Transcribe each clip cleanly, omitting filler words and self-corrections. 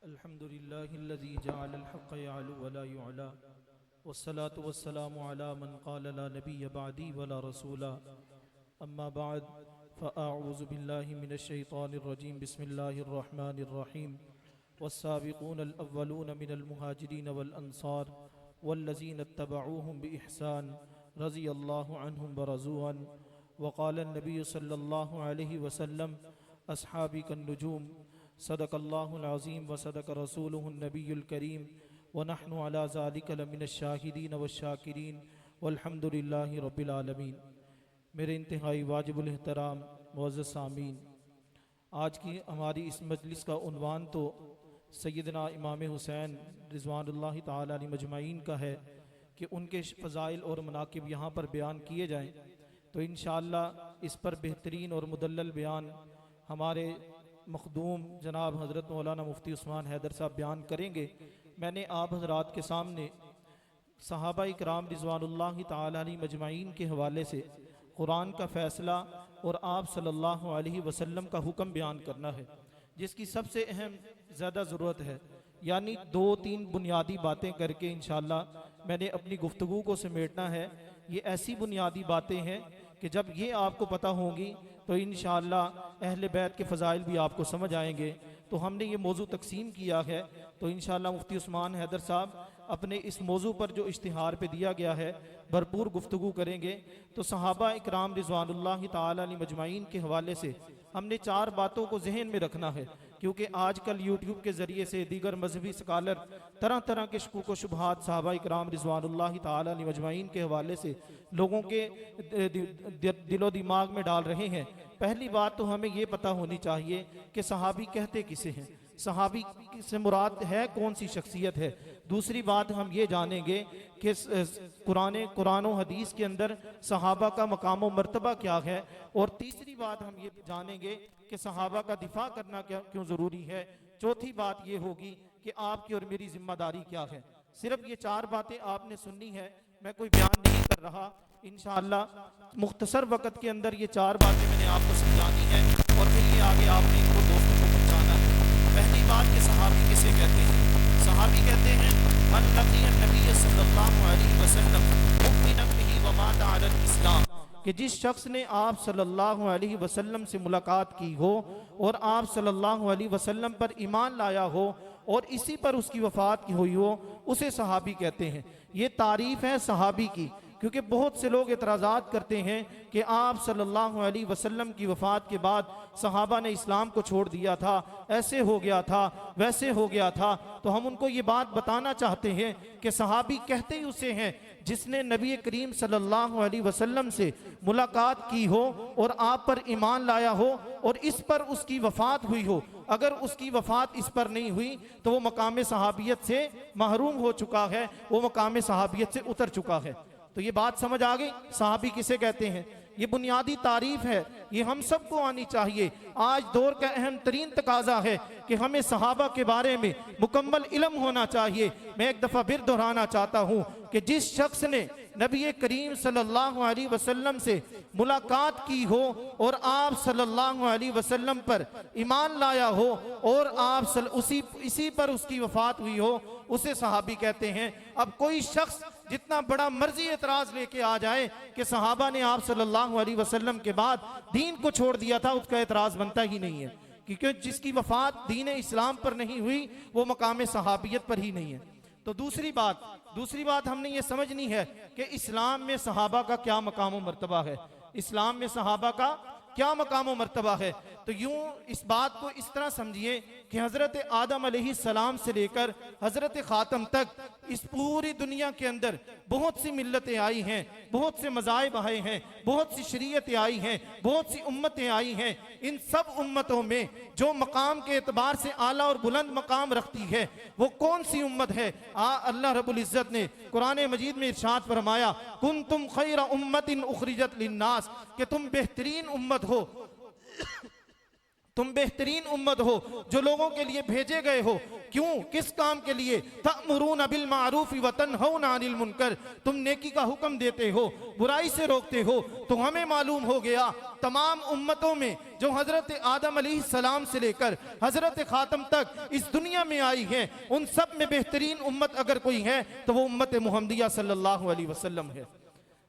अल्हम्दुलिल्लाहिल्लज़ी जअलल हक़्क़ यअलू वला युअला वस्सलातु वस्सलामु अला मन क़ाल ला नबिय्य बअदी वला रसूला अम्मा बअद फ़अऊज़ु बिल्लाहि मिनश शैतानिर रजीम बिस्मिल्लाहिर रहमानिर रहीम वस्साबिक़ूनल अव्वलून मिनल मुहाजिरीन वल अंसार वल्लज़ीना इत्तबअूहुम बिइहसान रज़ियल्लाहु अन्हुम व रज़ू अन वक़ाल नबी सल्लल्लाहु अलैहि वसल्लम अस्हाबी कन्नुजूम सदक़ल्लाहुल अज़ीम व सदक़ रसूलुहुन नबियुल करीम व नहनु अला ज़ालिका लमिनश शाहिदीन वश्शाकिरीन वल्हम्दुलिल्लाहि रब्बिल आलमीन। मेरे इंतहाई वाजिबुल एहतराम मुअज़्ज़ज़ सामीन, आज की हमारी इस मजलिस का उन्वान तो सैयदना इमाम हुसैन रिज़वानुल्लाहि ताला अलैहि मजमाइन का है कि उनके फ़ज़ाइल और मनाक़िब यहाँ पर बयान किए जाएँ, तो इंशाअल्लाह इस पर बेहतरीन और मुदल्लल बयान हमारे मखदूम जनाब हज़रत मौलाना मुफ्ती उस्मान हैदर साहब बयान करेंगे। मैंने आप हज़रात के सामने सहाबा इकराम रिज़वानुल्लाहि ताला अलैहि मजमाइन के हवाले से कुरान का फ़ैसला और आप सल्लल्लाहु अलैहि वसल्लम का हुक्म बयान करना है, जिसकी सबसे अहम ज़्यादा ज़रूरत है। यानी दो तीन बुनियादी बातें करके इंशाअल्लाह मैंने अपनी गुफ्तगू को समेटना है। ये ऐसी बुनियादी बातें हैं कि जब ये आपको पता होंगी तो इंशाअल्लाह अहले बैत के फ़ज़ाइल भी आपको समझ आएंगे। तो हमने ये मौजू तकसीम किया है, तो इंशाअल्लाह मुफ्ती उस्मान हैदर साहब अपने इस मौजू पर जो इश्तिहार पे दिया गया है भरपूर गुफ्तगू करेंगे। तो सहाबा इकराम रिज़वानुल्लाहि ताला अलैहि मजमाइन के हवाले से हमने चार बातों को जहन में रखना है, क्योंकि आजकल यूट्यूब के ज़रिए से दीगर मजहबी स्कॉलर तरह तरह के शकूक व शुबहात सहाबा इकराम रिज़वानुल्लाहि ताला अलैहि मजमाइन के हवाले से लोगों के दिलो दिमाग में डाल रहे हैं। पहली बात तो हमें ये पता होनी चाहिए कि सहाबी कहते किसे हैं, सहाबी से मुराद है कौन सी शख्सियत है। दूसरी बात हम ये जानेंगे कि कुरान व हदीस के अंदर सहाबा का मकाम व मर्तबा क्या है। और तीसरी बात हम ये जानेंगे कि सहाबा का दिफा करना क्यों ज़रूरी है। चौथी बात ये होगी कि आपकी और मेरी जिम्मेदारी क्या है। सिर्फ ये चार बातें आपने सुननी है, मैं कोई बयान नहीं कर रहा। इंशाअल्लाह मुख्तसर वक़्त के अंदर ये चार बातें मैंने आपको समझानी है और फिर ये आगे आपने इनको दोस्तों को पहुँचाना है। पहली बात कि सहाबी किसे कहते हैं। सहाबी कहते हैं मन लक़िय नबी सल्लल्लाहु अलैहि वसल्लम मुमिनन बिही व माता अलल इस्लाम, कि जिस शख्स ने आप सल्लल्लाहु अलैहि वसल्लम से मुलाकात की हो और आप सल्लल्लाहु अलैहि वसल्लम पर ईमान लाया हो और इसी पर उसकी वफ़ात की हुई हो, उसे सहाबी कहते हैं। ये तारीफ़ है सहाबी की, क्योंकि बहुत से लोग एतराज़ात करते हैं कि आप सल्लल्लाहु अलैहि वसल्लम की वफ़ात के बाद सहाबा ने इस्लाम को छोड़ दिया था, ऐसे हो गया था, वैसे हो गया था। तो हम उनको ये बात बताना चाहते हैं कि सहाबी कहते ही उसे हैं जिसने नबी करीम सल्लल्लाहु अलैहि वसल्लम से मुलाकात की हो और आप पर ईमान लाया हो और इस पर उसकी वफ़ात हुई हो। अगर उसकी वफ़ात इस पर नहीं हुई तो वो मकाम सहाबियत से महरूम हो चुका है, वो मकाम सहाबियत से उतर चुका है। तो ये बात समझ आ गई सहाबी किसे कहते हैं। ये बुनियादी तारीफ है, ये हम सबको आनी चाहिए। आज दौर का अहम तरीन तकाजा है कि हमें सहाबा के बारे में मुकम्मल इल्म होना चाहिए। मैं एक दफ़ा फिर दोहराना चाहता हूँ कि जिस शख्स ने नबी करीम सल्लल्लाहु अलैहि वसल्लम से मुलाकात की हो और आप सल्लल्लाहु अलैहि वसल्लम पर ईमान लाया हो और आप इसी पर उसकी वफ़ात हुई हो, उसे सहाबी कहते हैं। अब कोई शख्स जितना बड़ा मर्जी एतराज लेके आ जाए कि सहाबा ने आप सल्लल्लाहु अलैहि वसल्लम के बाद दीन को छोड़ दिया था, उसका एतराज बनता ही नहीं है, क्योंकि जिसकी वफ़ात दीन इस्लाम पर नहीं हुई वो मकाम सहाबियत पर ही नहीं है। तो दूसरी बात हमने ये समझनी है कि इस्लाम में सहाबा का क्या मकाम व मर्तबा है। इस्लाम में सहाबा का क्या मकाम व मर्तबा है। तो यूं इस बात को इस तरह समझिए कि हज़रत आदम अलैहिस्सलाम से लेकर हज़रत ख़ातम तक इस पूरी दुनिया के अंदर बहुत सी मिल्लतें आई हैं, बहुत से मज़ाहिब आए हैं, बहुत सी शरीयतें आई हैं, बहुत सी उम्मतें आई हैं। इन सब उम्मतों में जो मकाम के एतबार से आला और बुलंद मकाम रखती है वो कौन सी उम्मत है। अल्लाह रब्बुल इज़्ज़त ने कुरान मजीद में इरशाद फरमाया कुंतुम खैरा उम्मतिन उखरिजत लिन्नास, कि तुम बेहतरीन उम्मत हो, तुम बेहतरीन उम्मत हो जो लोगों के लिए भेजे गए हो। क्यों, किस काम के लिए? तअमुरून बिल मारूफ व तनहौना अनिल मुनकर, तुम नेकी का हुक्म देते हो, बुराई से रोकते हो। तो हमें मालूम हो गया तमाम उम्मतों में जो हजरत आदम अलैहिस्सलाम से लेकर हजरत खातम तक इस दुनिया में आई है, उन सब में बेहतरीन उम्मत अगर कोई है तो वो उम्मत मुहम्मदिया सल्लल्लाहु अलैहि वसल्लम है।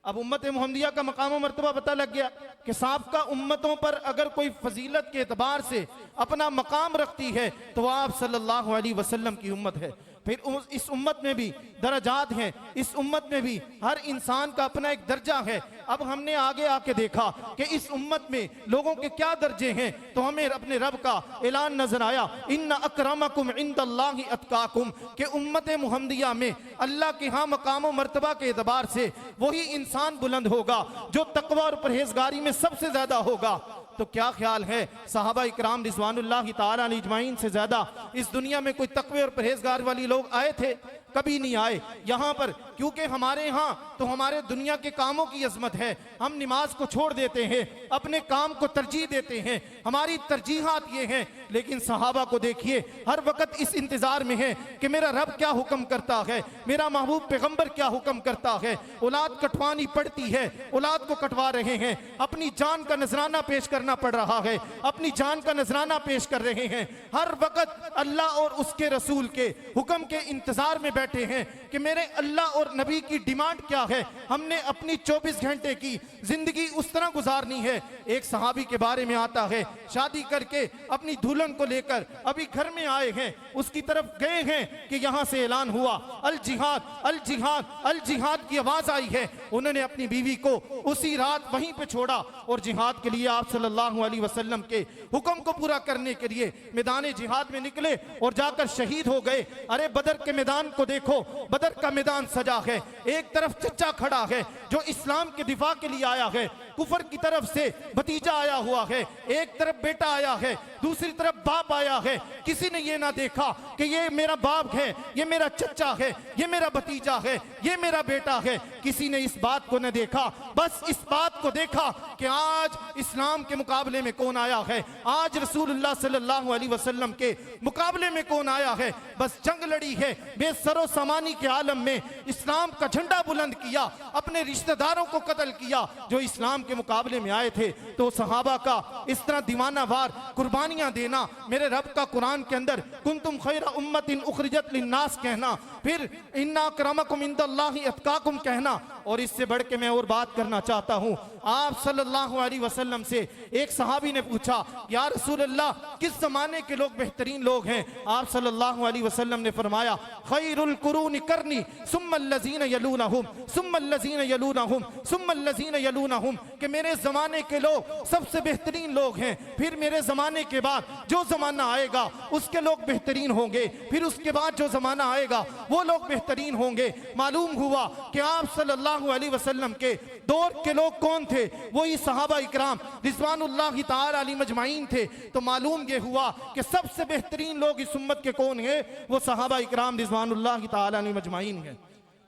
अब उम्मत मुहम्मदिया का मकाम और मर्तबा पता लग गया कि साबका उम्मतों पर अगर कोई फजीलत के एतबार से अपना मकाम रखती है तो आप सल्लल्लाहु अलैहि वसल्लम की उम्मत है। फिर इस उम्मत में भी दर्जात हैं, इस उम्मत में भी हर इंसान का अपना एक दर्जा है। अब हमने आगे आके देखा कि इस उम्मत में लोगों के क्या दर्जे हैं, तो हमें अपने रब का ऐलान नजर आया, इन्ना अकरमकुम इंदल्लाहि अतकाकुम, कि उम्मत मुहम्मदिया में अल्लाह के यहाँ मकाम व मर्तबा के एतबार से वही इंसान बुलंद होगा जो तकवा और परहेजगारी में सबसे ज्यादा होगा। तो क्या ख्याल है, सहाबा इकराम रिज़वानुल्लाहि ताला अलैहिम अजमाइन से ज्यादा इस दुनिया में कोई तकवे और परहेजगार वाली लोग आए थे? कभी नहीं आए। यहाँ पर क्योंकि हमारे यहाँ तो हमारे दुनिया के कामों की अजमत है, हम नमाज को छोड़ देते हैं, अपने काम को तरजीह देते हैं, हमारी तरजीहात ये हैं। लेकिन सहाबा को देखिए, हर वक्त इस इंतजार में है कि मेरा रब क्या हुक्म करता है, मेरा महबूब पैगंबर क्या हुक्म करता है। औलाद कटवानी पड़ती है, औलाद को कटवा रहे हैं, अपनी जान का नजराना पेश करना पड़ रहा है, अपनी जान का नजराना पेश कर रहे हैं। हर वक्त अल्लाह और उसके रसूल के हुक्म के इंतजार में बैठे हैं कि मेरे अल्लाह और नबी की डिमांड क्या है। हमने अपनी 24 घंटे की जिंदगी उस तरह गुजारनी है। एक सहाबी के बारे में आता है, शादी करके अपनी दुल्हन को लेकर अभी घर में आए हैं, उसकी तरफ गए हैं कि यहां से ऐलान हुआ अल जिहाद अल जिहाद अल जिहाद की आवाज आई है। उन्होंने अपनी बीवी को उसी रात वहीं पे छोड़ा और जिहाद के लिए आप सल्लल्लाहु अलैहि वसल्लम के हुक्म को पूरा करने के लिए मैदान जिहाद में निकले और जाकर शहीद हो गए। अरे बदर के मैदान को देखो, बदर का मैदान सजा है, एक तरफ चचा खड़ा है जो इस्लाम के दिफा के लिए आया है, कुफर की तरफ से भतीजा आया हुआ है, एक तरफ बेटा आया है, दूसरी तरफ बाप आया है। किसी ने ये ना देखा कि ये मेरा बाप है, ये मेरा चचा है, ये मेरा भतीजा है, ये मेरा बेटा है। किसी ने इस बात को न देखा, बस इस बात को देखा कि आज इस्लाम के मुकाबले में कौन आया है, आज रसूलुल्लाह सल्लल्लाहु अलैहि वसल्लम के मुकाबले में कौन आया है। बस जंग लड़ी है, बेसरो सामानी के आलम में इस्लाम का झंडा बुलंद किया, अपने रिश्तेदारों को कत्ल किया जो इस्लाम के मुकाबले में आए थे। तो सहाबा का इस तरह दीवाना वार कुर्बानियां देना, मेरे रब का कुरान के अंदर कुंतुम खैरा उम्मतिन उखरिजत लिन्नास कहना, फिर इन्ना अक्रमकुम इंदल्लाहि अतकाकुम कहना, और इससे बढ़ के मैं और बात करना चाहता हूँ। आप सल्लल्लाहु अलैहि वसल्लम से एक सहाबी ने पूछा, या रसूल अल्लाह किस जमाने के लोग बेहतरीन लोग हैं? आप सल्लल्लाहु अलैहि वसल्लम ने फरमाया, खैरुल कुरूनि करनी सुम्मल लज़ीना यलूनहुम सुम्मल लज़ीना यलूनहुम सुम्मल लज़ीना यलूनहुम, कि मेरे जमाने के लोग सबसे बेहतरीन लोग हैं, फिर मेरे जमाने के बाद जो जमाना आएगा उसके लोग बेहतरीन होंगे, फिर उसके बाद जो जमाना आएगा वो लोग बेहतरीन होंगे। मालूम हुआ कि आप सल्लल्लाहु अलैहि वसल्लम के दौर के लोग कौन थे? वही सहाबा इकराम रिज़वानुल्लाहि ताला अलैहिम अजमाइन थे। तो मालूम ये हुआ कि सबसे बेहतरीन लोग इस उम्मत के कौन है? वो सहाबा इकराम रिज़वानुल्लाहि ताला अलैहिम अजमाइन है।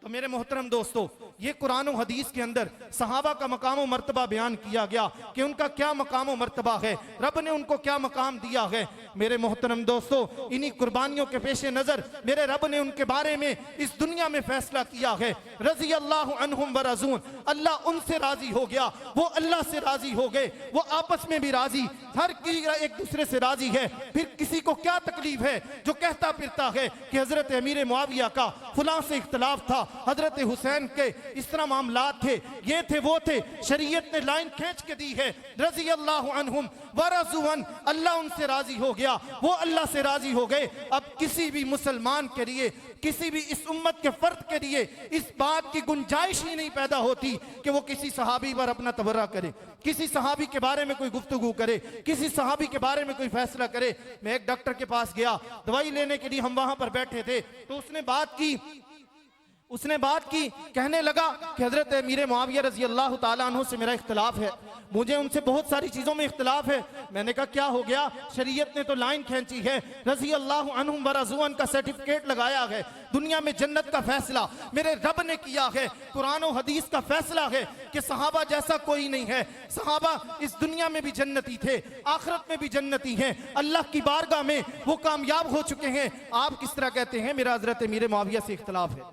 तो मेरे मोहतरम दोस्तों, ये कुरान और हदीस के अंदर सहाबा का मकाम और मर्तबा बयान किया गया कि उनका क्या मकाम और मर्तबा है, रब ने उनको क्या मकाम दिया है। मेरे मोहतरम दोस्तों, इन्हीं कुर्बानियों के पेश नजर मेरे रब ने उनके बारे में इस दुनिया में फैसला किया है। रज़ी अल्लाहु अन्हुम व रज़ून, अल्लाह उनसे राजी हो गया, वो अल्लाह से राजी हो गए, वो आपस में भी राजी, हर किसी एक दूसरे से राजी है। फिर किसी को क्या तकलीफ है जो कहता फिरता है कि हजरत अमीर मुआविया का फलां से इख्तलाफ था, हजरत हुसैन के इस तरह मामलात थे, ये थे वो थे। शरीयत ने लाइन खींच के दी है, रज़ी अल्लाहु अन्हुम व रज़ून, अल्लाह उनसे राजी हो गया, वो अल्लाह से राजी हो गए। अब किसी भी मुसलमान के लिए, किसी भी इस उम्मत के फर्द के लिए इस बात की गुंजाइश ही नहीं पैदा होती कि वो किसी सहाबी पर अपना तबर्रा करे, किसी सहाबी के बारे में कोई गुफ्तगू करे, किसी सहाबी के बारे में कोई फैसला करे। मैं एक डॉक्टर के पास गया, दवाई लेने के लिए हम वहां पर बैठे थे, तो उसने बात की, उसने बात की, कहने लगा कि हजरत अमीर मुआविया रजी अल्लाह ताला अन्हु से मेरा इख्तिलाफ है, मुझे उनसे बहुत सारी चीज़ों में इख्तिलाफ है। मैंने कहा क्या हो गया? शरीयत ने तो लाइन खींची है, रजी अल्लाह अन्हुम व रज़ुअन का सर्टिफिकेट लगाया है, दुनिया में जन्नत का फैसला मेरे रब ने किया है, कुरान और हदीस का फैसला है कि सहाबा जैसा कोई नहीं है। सहाबा इस दुनिया में भी जन्नती थे, आखिरत में भी जन्नती हैं, अल्लाह की बारगाह में वो कामयाब हो चुके हैं। आप किस तरह कहते हैं मेरा हजरत अमीर मुआविया से इख्तिलाफ है?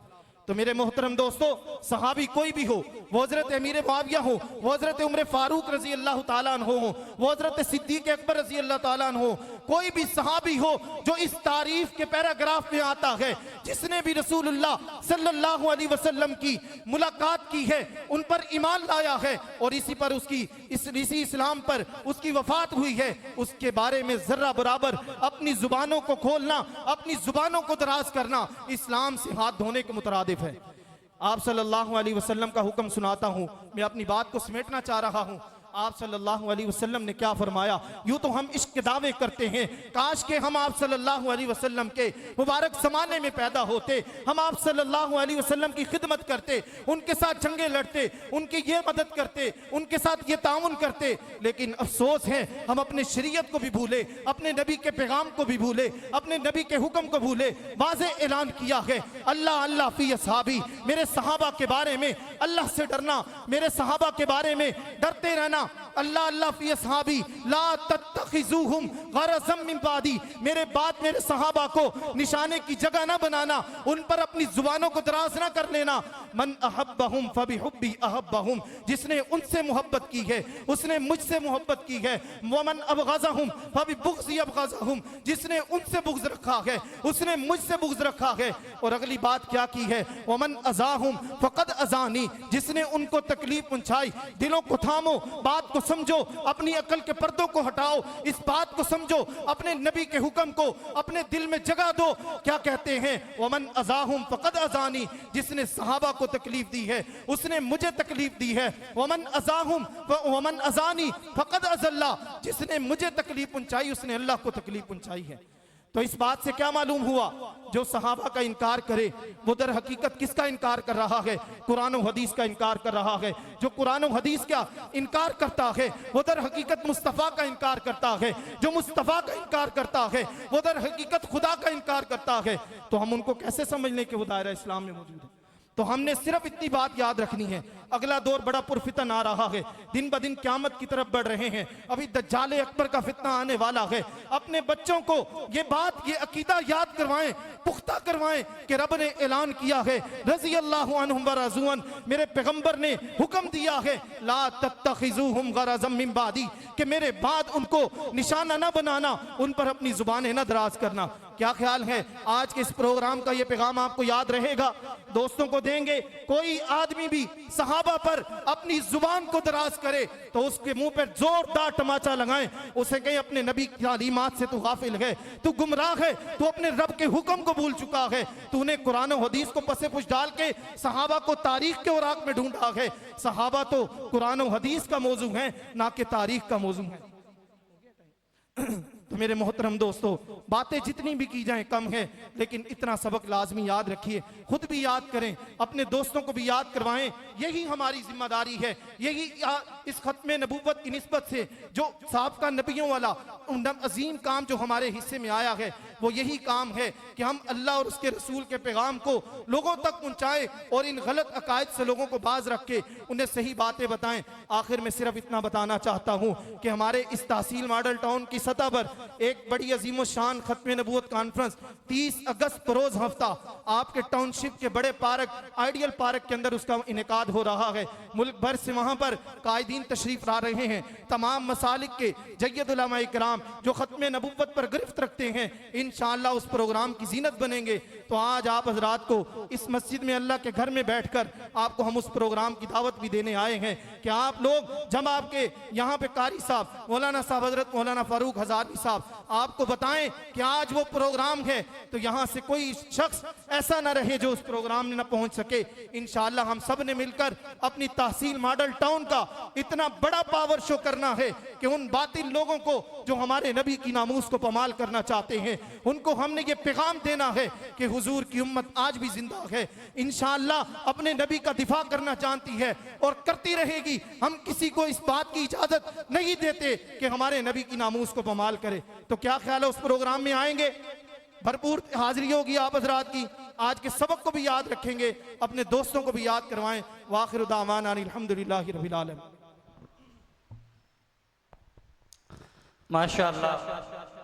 तो मेरे मोहतरम दोस्तों, सहाबी कोई भी हो, वो हजरत अमीर मुआविया हो, वो हजरत उमर फारूक रजी अल्लाह ताला अन्हु हो, वो हजरत सिद्दीक अकबर रजी अल्लाह ताला अन्हु हो, कोई भी सहाबी हो जो इस तारीफ के पैराग्राफ में आता है, जिसने भी रसूलुल्लाह सल्लल्लाहु अलैहि वसल्लम की मुलाकात की है, उन पर ईमान लाया है और इसी पर उसकी इसी इस्लाम पर उसकी वफात हुई है, उसके बारे में जर्रा बराबर अपनी जुबानों को खोलना, अपनी जुबानों को दराज करना इस्लाम से हाथ धोने के मुतरादिफ है। आप सल्लल्लाहु अलैहि वसल्लम का हुक्म सुनाता हूं, मैं अपनी बात को समेटना चाह रहा हूं। आप सल्लल्लाहु अलैहि वसल्लम ने क्या फरमाया? यूं तो हम इश्क के दावे करते हैं, काश के हम आप सल्लल्लाहु अलैहि वसल्लम के मुबारक ज़माने में पैदा होते, हम आप सल्लल्लाहु अलैहि वसल्लम की खिदमत करते, उनके साथ जंगे लड़ते, उनकी ये मदद करते, उनके साथ ये ताउन करते। लेकिन अफसोस है हम अपने शरीयत को भी भूले, अपने नबी के पैगाम को भी भूले, अपने नबी के हुक्म को भूले। वाज़े ऐलान किया है, अल्लाह अल्लाह फी असहाबी, मेरे सहाबा के बारे में अल्लाह से डरना, मेरे सहाबा के बारे में डरते रहना। अल्लाह अल्लाह फी असहाबी ला तत्तखिजुहुम गरज़म मिन बादी, मेरे बाद मेरे सहाबा को निशाने की जगह ना बनाना, उन पर अपनी जुबानों को दराज ना कर लेना। मन अहब्बहुम फबिहुब्बी अहब्बहुम, जिसने उनसे मोहब्बत की है उसने मुझसे मोहब्बत की है। वमन अबग़ज़हुम फबिबुग़ज़ी अबग़ज़हुम, जिसने उनसे बुग़्ज़ रखा है उसने मुझसे बुग़्ज़ रखा है। और अगली बात क्या की है? वमन अज़ाहुम फ़क़द अज़ानी, जिसने उनको तकलीफ पहुंचाई। दिलों को थामो, बात को समझो, अपनी अकल के पर्दों को हटाओ, इस बात को समझो, अपने नबी के हुक्म को अपने दिल में जगह दो। क्या कहते हैं? वमन अज़ाहुम फ़क़द अज़ानी, जिसने सहाबा को तकलीफ दी है उसने मुझे तकलीफ दी है। वमन अज़ाहुम वमन अज़ानी फ़क़द अज़ल्ला, जिसने मुझे तकलीफ पहुंचाई उसने अल्लाह को तकलीफ पहुंचाई है। तो इस बात से क्या मालूम हुआ? जो सहाबा का इनकार करे वो दर हकीकत किसका इनकार कर रहा है? कुरान और हदीस का इनकार कर रहा है। जो कुरान और हदीस का इनकार करता है वो दर हकीकत मुस्तफ़ा का इनकार करता है। जो मुस्तफ़ा का इनकार करता है वो दर हकीकत खुदा का इनकार करता है। तो हम उनको कैसे समझ लें कि वो दायरा इस्लाम में मौजूद है? तो हमने सिर्फ इतनी बात याद रखनी है, अगला दौर बड़ा पुरफितन आ रहा है, दिन ब दिन क़यामत की तरफ बढ़ रहे हैं, अभी दज्जाल अकबर का फितना आने वाला है। अपने बच्चों को ये बात, ये अकीदा याद करवाएं, पुख्ता करवाएं कि रब ने ऐलान किया है, रज़ी अल्लाहु अन्हुम व रज़ुअन, मेरे पैगंबर ने हुक्म दिया है, ला तत्तखिजुहुम गरज़म मिन बादी, कि मेरे बाद उनको निशाना न बनाना, उन पर अपनी जुबानें न दराज करना। क्या ख्याल है आज के इस प्रोग्राम का ये पैगाम आपको याद रहेगा? दोस्तों को देंगे। कोई आदमी भी सहाबा पर अपनी जुबान को दराज करे तो उसके मुंह पर जोरदार तमाचा लगाएं, उसे कहें अपने नबी की तालीमात से तू गाफिल है, तू गुमराह है, तू अपने रब के हुक्म को भूल चुका है, तूने कुरान और हदीस को पसे पुश डाल के सहाबा को तारीख के औराक में ढूंढा है। सहाबा तो कुरान और हदीस का मौजू है, ना कि तारीख का मौजू है। तो मेरे मोहतरम दोस्तों, बातें जितनी भी की जाएं कम है, लेकिन इतना सबक लाजमी याद रखिए, खुद भी याद करें, अपने दोस्तों को भी याद करवाएं। यही हमारी जिम्मेदारी है। यही इस खत्म नबूवत की निस्बत से जो साबका नबियों वाला अजीम काम जो हमारे हिस्से में आया है, वो यही काम है कि हम अल्लाह और उसके रसूल के पैगाम को लोगों तक पहुँचाएं और इन गलत अकायद से लोगों को बाज रख के उन्हें सही बातें बताएं। आखिर में सिर्फ इतना बताना चाहता हूँ कि हमारे इस तहसील मॉडल टाउन की सतह पर एक बड़ी अजीम शान खत्म नबूवत कॉन्फ्रेंस 30 अगस्त बरोज हफ्ता आपके टाउनशिप के बड़े पार्क आइडियल पार्क के अंदर उसका इनेकाद हो रहा है। मुल्क भर से वहां पर कायदीन तशरीफ ला रहे हैं। तमाम मसालिक के जय्यद उलमा इकराम जो खत्म नबूवत पर गिरफ्त रखते हैं, इंशाअल्लाह उस प्रोग्राम की जीनत बनेंगे। तो आज आप हजरात को इस मस्जिद में अल्लाह के घर में बैठकर आपको हम उस प्रोग्राम की दावत भी देने आए हैं कि आप लोग जब आपके यहाँ पे कारी साहब मौलाना साहब हजरत मौलाना फारूक हजारी साहब आपको बताएं कि आज वो प्रोग्राम है, तो यहाँ से कोई शख्स ऐसा ना रहे जो उस प्रोग्राम में ना पहुंच सके। इंशाअल्लाह हम सब ने मिलकर अपनी तहसील मॉडल टाउन का इतना बड़ा पावर शो करना है कि उन बातिल लोगों को जो हमारे नबी की नामूस को पमाल करना चाहते हैं, उनको हमने ये पैगाम देना है कि हुजूर की उम्मत आज भी जिंदा है, इंशाअल्लाह अपने नबी का दिफा करना जानती है और करती रहेगी। हम किसी को इस बात की इजाजत नहीं देते कि हमारे नबी की नामूस को बमाल करे। तो क्या ख्याल है, उस प्रोग्राम में आएंगे? भरपूर हाजिरी होगी आप हजरात की। आज के सबक को भी याद रखेंगे, अपने दोस्तों को भी याद करवाएं। वाखिर दावाना अल्हम्दुलिल्लाहि रब्बिल आलमीन। माशाअल्लाह।